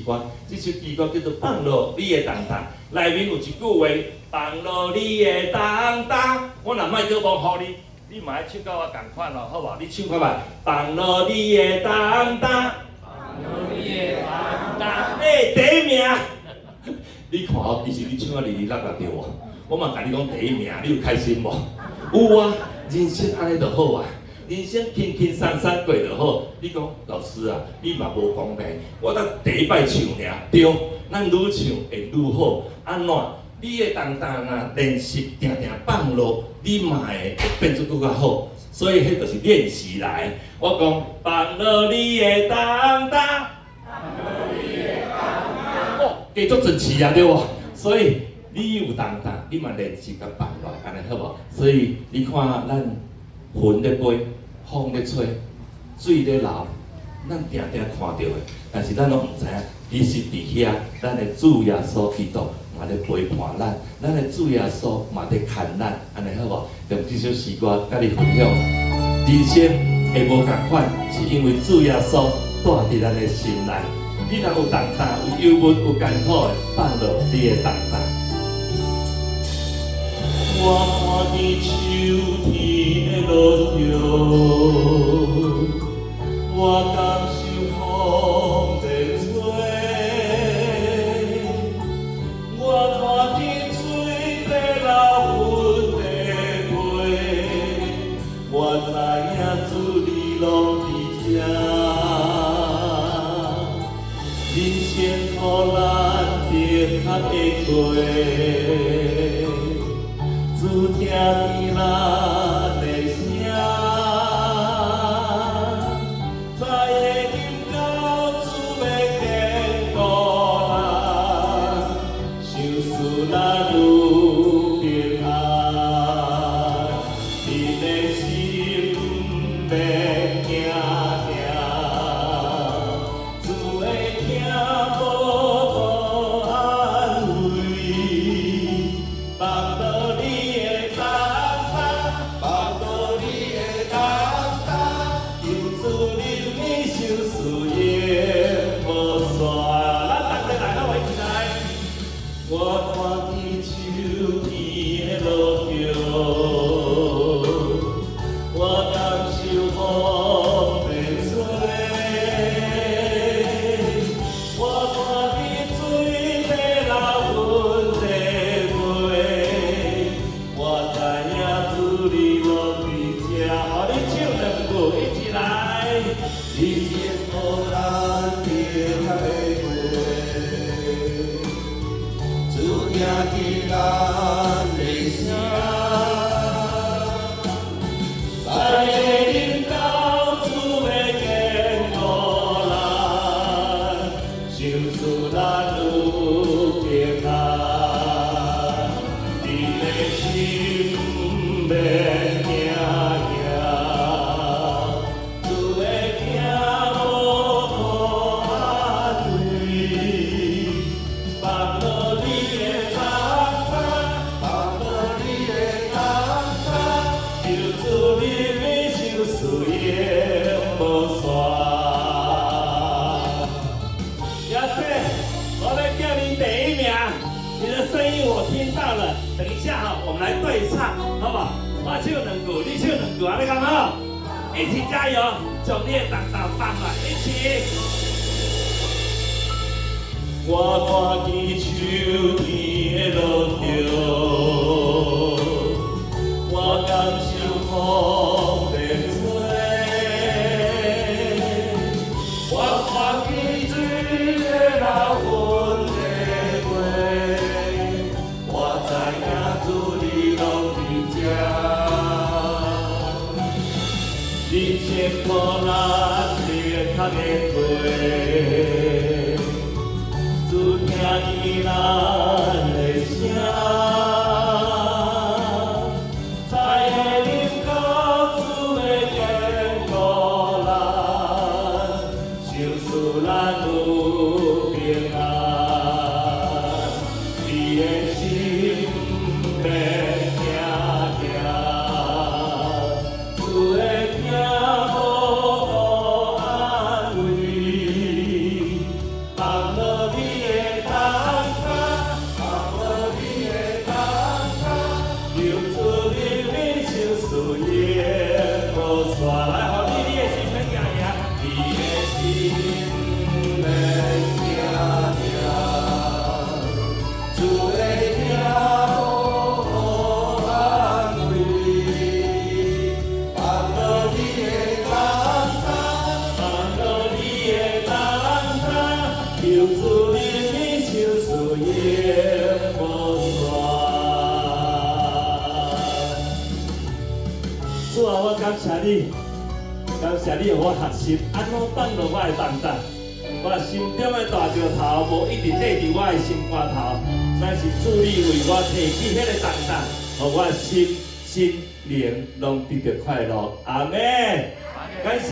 歌，这首歌叫做放落你的重担，内面有一句话：放落你的重担。我若麦克风予你，你嘛爱唱甲我共款咯，好无？你唱看觅，放落你的重担，放落你的重担。第一名，你看哦，其实你唱啊哩哩啦啦对无？我嘛甲你讲第一名，你有开心无？有啊，人生安尼就好啊。人生轻轻松松过就好。你讲老师啊，你嘛无讲白，我才第一摆唱尔，对，咱愈唱会愈好。安怎？你的重担啊，练习定定放落，你嘛会变出更较好。所以迄就是练习来。我讲放落你的重担，放落你的重担。哦，加足整齐啊，对无？所以你有重担，你嘛练习甲放落，安尼好无？所以你看咱云咧飞。风咧吹，水咧流，咱定定看到的，但是咱拢毋知影，其实伫遐，咱的主耶稣基督嘛咧陪伴咱，咱的主耶稣嘛咧牵咱，安尼好无？用这首诗歌甲你分享，人生会无共款，是因为主耶稣住伫咱的心内。你若有重担、有忧郁、有艰苦的，放落你的重担。我看见秋天的落叶，我感受风在吹，我看见水在流云在飞，我知影主你拢伫遮，人生苦难的确会过。主听见咱的声，知会今到主要见顾咱，想事咱愈平安，你的心免惊惊，主会听无安慰，放落你。我看见秋天的落叶，我感受风在吹，我看见水在流云在飞，我知影主你拢伫遮，互你唱两句一起来，你先互咱别太过。听见咱的声，知会领导主要见顾咱，想事咱愈平安，你的心免惊惊，主会听无安慰，放落你的。你的声音我听到了，等一下哈，我们来对唱，好不好？我唱两句，你唱两句，你看好？一起加油，将你的重担放下，一起。我看见秋天的落叶，我感受风在吹，我看见水在流云。人生苦难的确会过，主听见咱的求主怜悯，求主耶和华。主啊，我感谢你，感谢你，让我学习安怎放落我的重担。我心中的大石头，无一直缀伫我的心肝头，乃是主你为我提起迄个重担，让我心灵拢得到快乐。阿门。感谢。